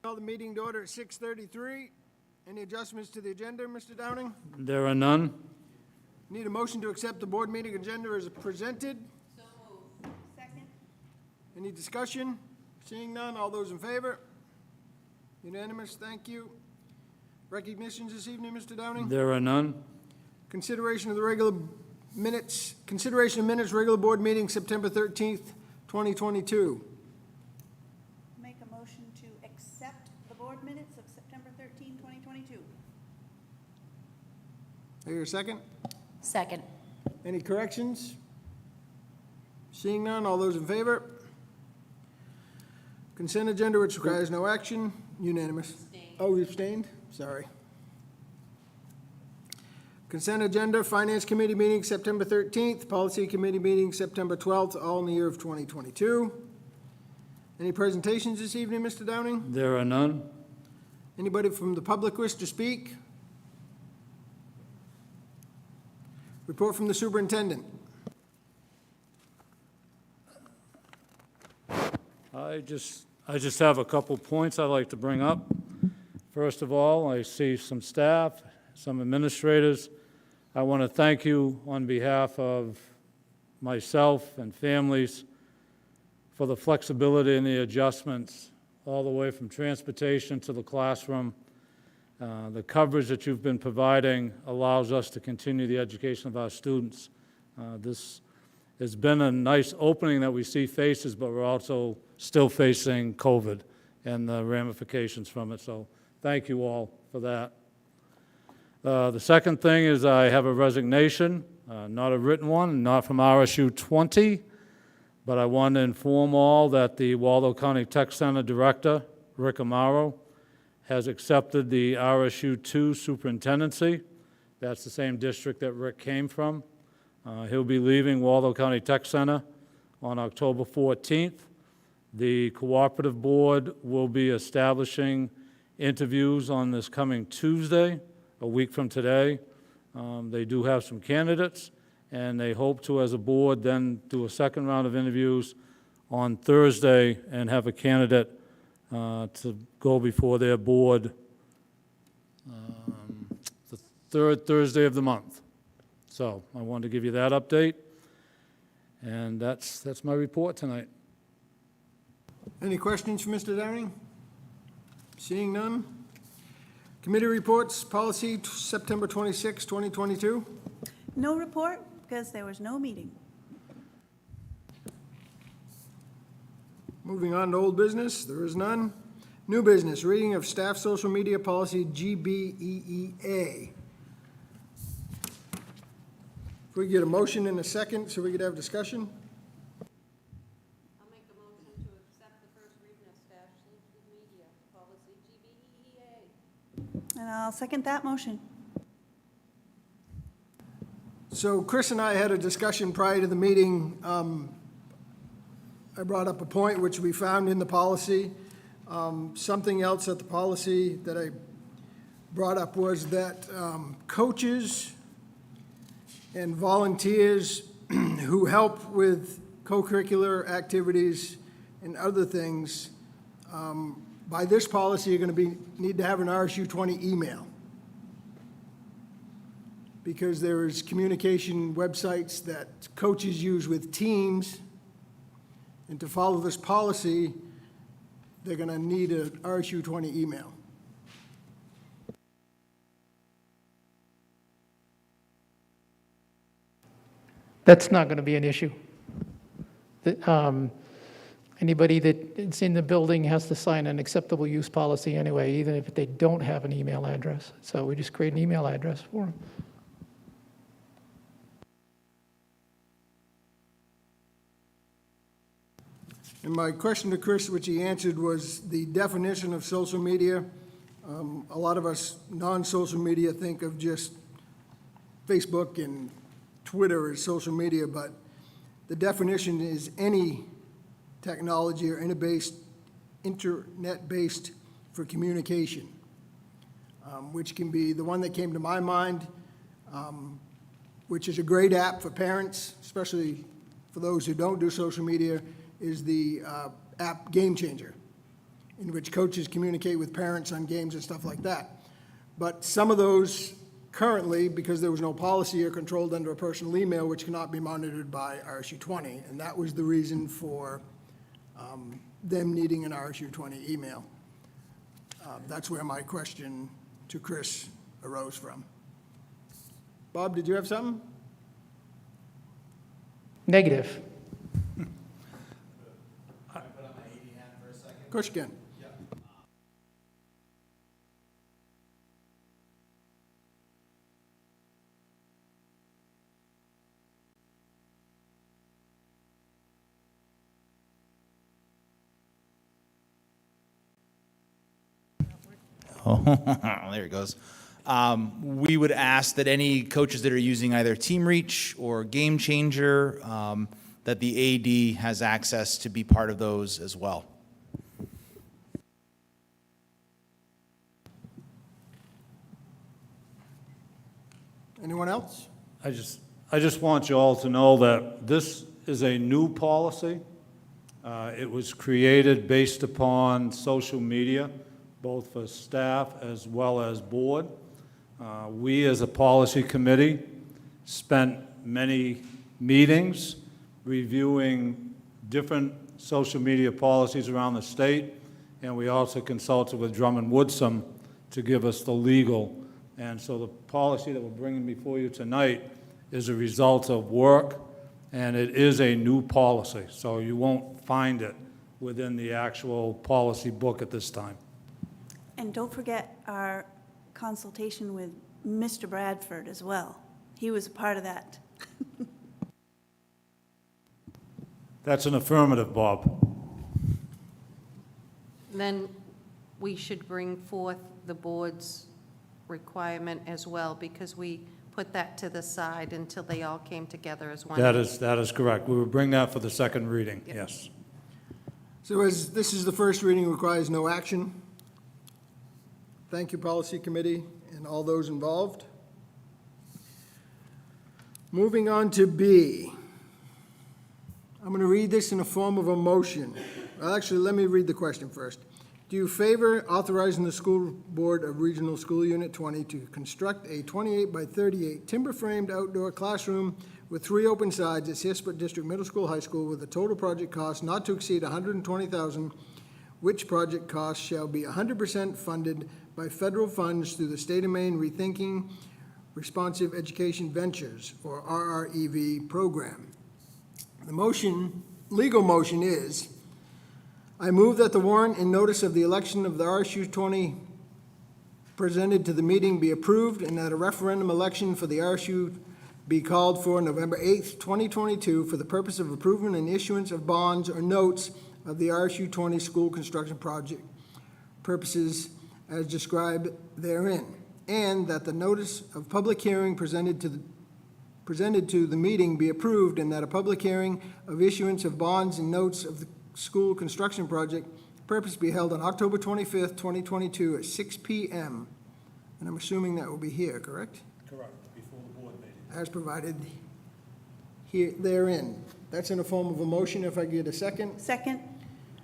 Call the meeting to order at 6:33. Any adjustments to the agenda, Mr. Downing? There are none. Need a motion to accept the board meeting agenda as presented. So moved. Second. Any discussion? Seeing none, all those in favor? Unanimous, thank you. Recognitions this evening, Mr. Downing? There are none. Consideration of minutes, regular board meeting, September 13th, 2022. Make a motion to accept the board minutes of September 13, 2022. I hear a second? Second. Any corrections? Seeing none, all those in favor? Consent agenda, which requires no action, unanimous. Abstain. Oh, you abstained? Sorry. Consent agenda, Finance Committee meeting September 13th, Policy Committee meeting September 12th, all in the year of 2022. Any presentations this evening, Mr. Downing? There are none. Anybody from the public wish to speak? Report from the superintendent. I just have a couple points I'd like to bring up. First of all, I see some staff, some administrators. I want to thank you on behalf of myself and families for the flexibility and the adjustments all the way from transportation to the classroom. The coverage that you've been providing allows us to continue the education of our students. This has been a nice opening that we see faces, but we're also still facing COVID and the ramifications from it. So thank you all for that. The second thing is I have a resignation, not a written one, not from RSU 20, but I want to inform all that the Waldo County Tech Center Director, Rick Amaro, has accepted the RSU 2 superintendency. That's the same district that Rick came from. He'll be leaving Waldo County Tech Center on October 14th. The cooperative board will be establishing interviews on this coming Tuesday, a week from today. They do have some candidates, and they hope to, as a board, then do a second round of interviews on Thursday and have a candidate to go before their board the third Thursday of the month. So I wanted to give you that update, and that's my report tonight. Any questions for Mr. Downing? Seeing none. Committee reports, policy September 26, 2022. No report because there was no meeting. Moving on to old business, there is none. New business, reading of staff social media policy GBEEA. If we get a motion in a second so we could have discussion. I'll make a motion to accept the first reading of staff social media policy GBEEA. And I'll second that motion. So Chris and I had a discussion prior to the meeting. I brought up a point which we found in the policy. Something else at the policy that I brought up was that coaches and volunteers who help with co-curricular activities and other things, by this policy, are going to need to have an RSU 20 email. Because there is communication websites that coaches use with teams, and to follow this policy, they're going to need an RSU 20 email. That's not going to be an issue. Anybody that's in the building has to sign an acceptable use policy anyway, even if they don't have an email address. So we just create an email address for them. And my question to Chris, which he answered, was the definition of social media. A lot of us non-social media think of just Facebook and Twitter as social media, but the definition is any technology or internet-based for communication, which can be the one that came to my mind, which is a great app for parents, especially for those who don't do social media, is the app Game Changer. in which coaches communicate with parents on games and stuff like that. But some of those currently, because there was no policy, are controlled under a personal email, which cannot be monitored by RSU 20, and that was the reason for them needing an RSU 20 email. That's where my question to Chris arose from. Bob, did you have something? Negative. Of course you can. Oh, there it goes. We would ask that any coaches that are using either Team Reach or Game Changer, that the AD has access to be part of those as well. Anyone else? I just want you all to know that this is a new policy. It was created based upon social media, both for staff as well as board. We, as a policy committee, spent many meetings reviewing different social media policies around the state, and we also consulted with Drummond Woodsum to give us the legal. And so the policy that we're bringing before you tonight is a result of work, and it is a new policy, so you won't find it within the actual policy book at this time. And don't forget our consultation with Mr. Bradford as well. He was a part of that. That's an affirmative, Bob. Then we should bring forth the board's requirement as well, because we put that to the side until they all came together as one. That is correct. We will bring that for the second reading, yes. So as this is the first reading, requires no action. Thank you, Policy Committee, and all those involved. Moving on to B. I'm going to read this in the form of a motion. Well, actually, let me read the question first. Do you favor authorizing the School Board of Regional School Unit 20 to construct a 28 by 38 timber-framed outdoor classroom with 3 open sides at Searsport District Middle School, High School, with a total project cost not to exceed $120,000, which project cost shall be 100% funded by federal funds through the State of Maine Rethinking Responsive Education Ventures, or RREV program? The motion, legal motion is, I move that the warrant and notice of the election of the RSU 20 presented to the meeting be approved, and that a referendum election for the RSU be called for November 8th, 2022, for the purpose of approving and issuance of bonds or notes of the RSU 20 school construction project purposes as described therein, and that the notice of public hearing presented to the meeting be approved, and that a public hearing of issuance of bonds and notes of the school construction project purpose be held on October 25th, 2022 at 6 p.m. And I'm assuming that will be here, correct? Correct, before the board meeting. As provided here, therein. That's in the form of a motion, if I get a second. Second?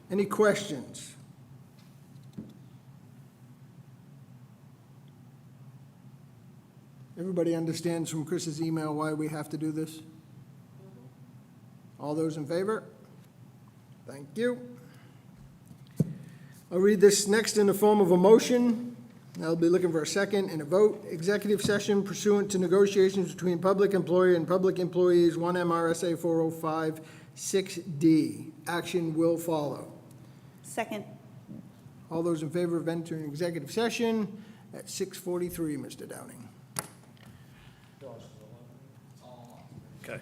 Any questions? Everybody understands from Chris's email why we have to do this? All those in favor? Thank you. I'll read this next in the form of a motion. I'll be looking for a second and a vote. Executive session pursuant to negotiations between public employer and public employees, 1 MRSA 405 6D. Action will follow. Second. All those in favor of entering executive session at 6:43, Mr. Downing. Okay.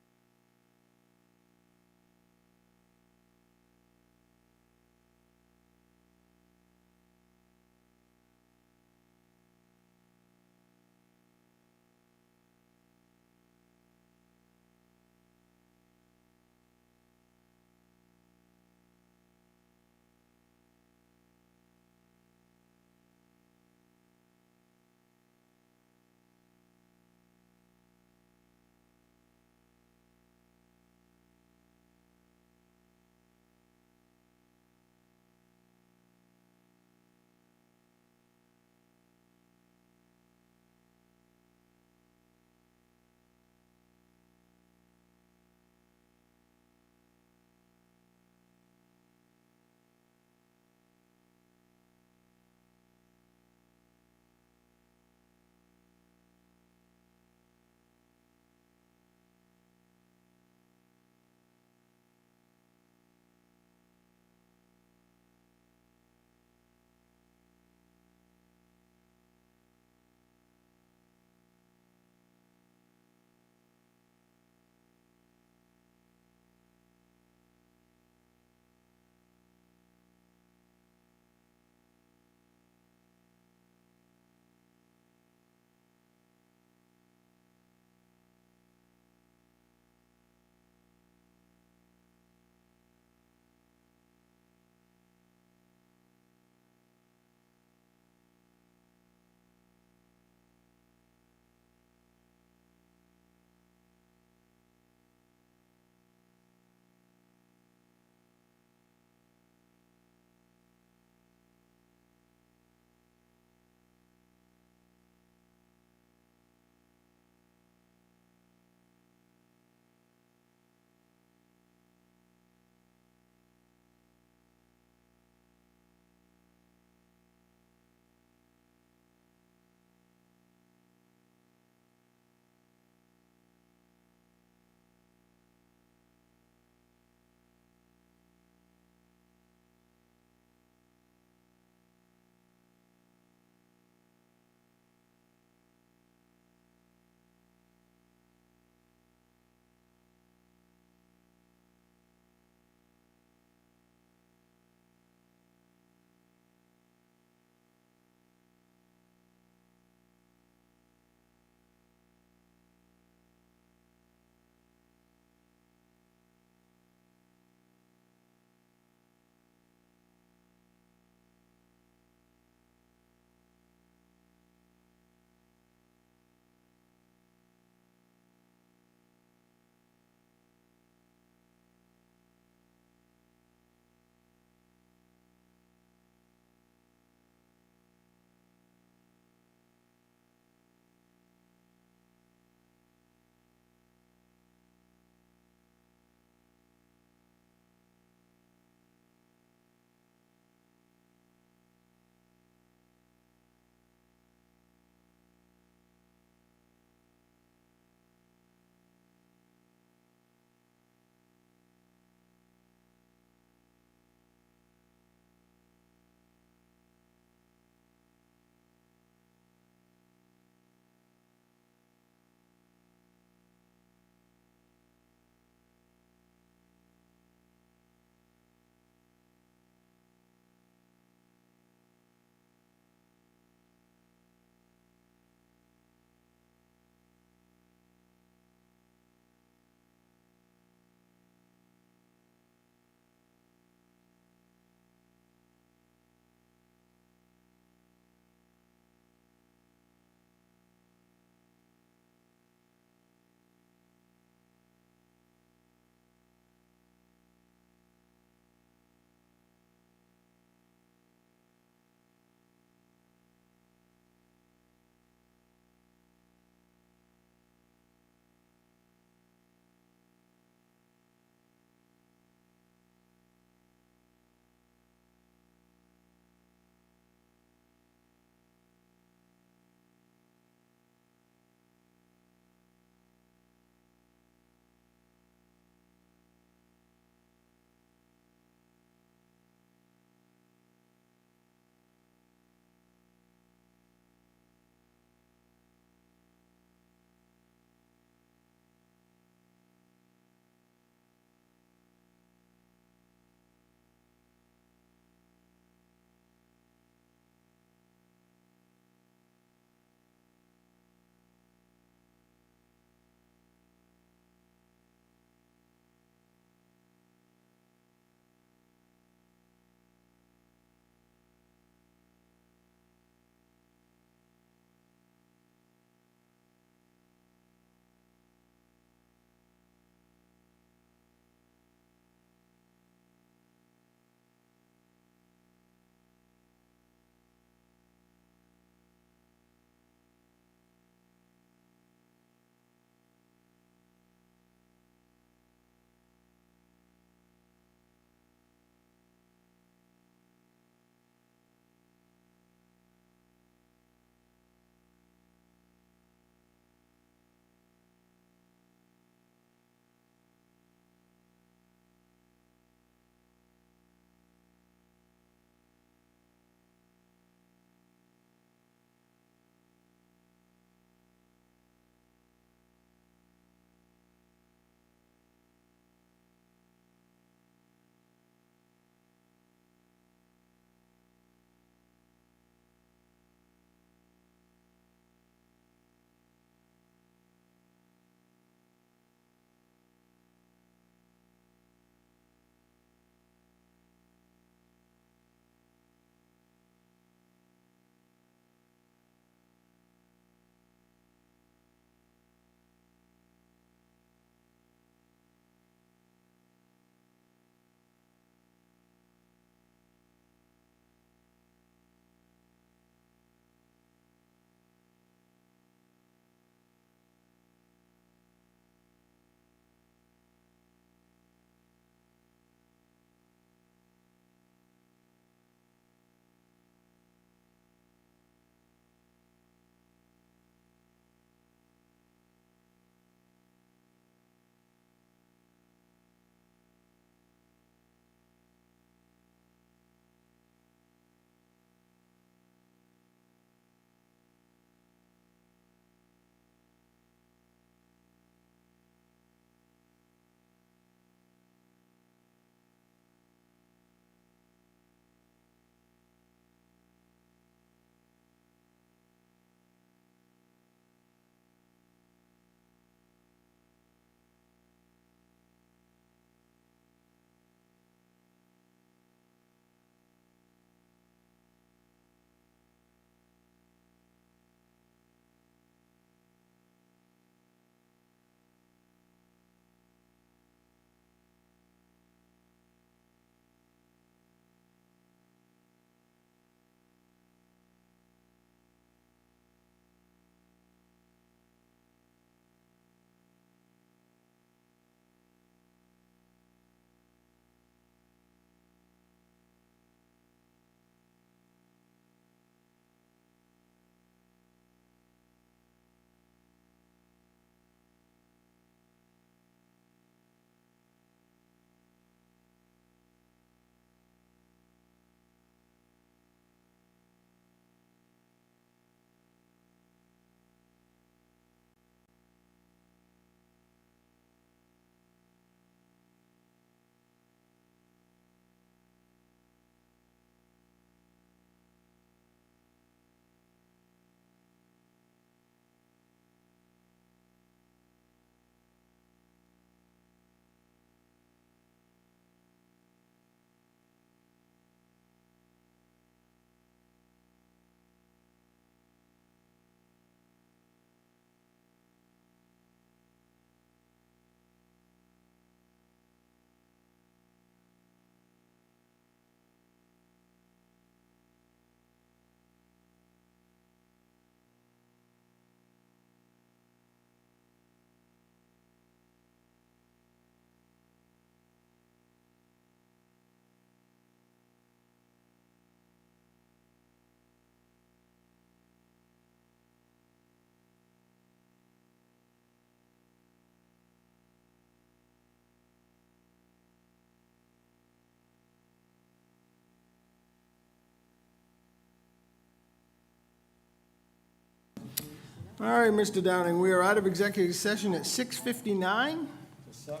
All right, Mr. Downing, we are out of executive session at 6:59. Just a sec,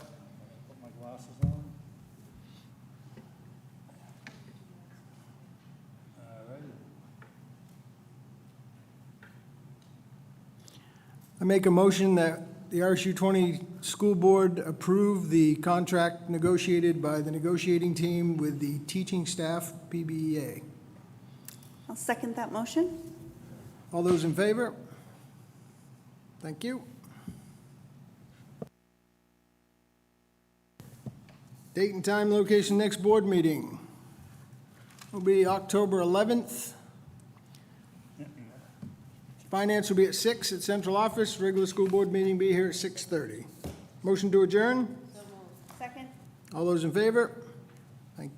put my glasses on. I make a motion that the RSU 20 School Board approve the contract negotiated by the negotiating team with the teaching staff, PBEA. I'll second that motion. All those in favor? Thank you. Date and time, location, next board meeting will be October 11th. Finance will be at 6 at central office. Regular school board meeting be here at 6:30. Motion to adjourn? Second. All those in favor? Thank you.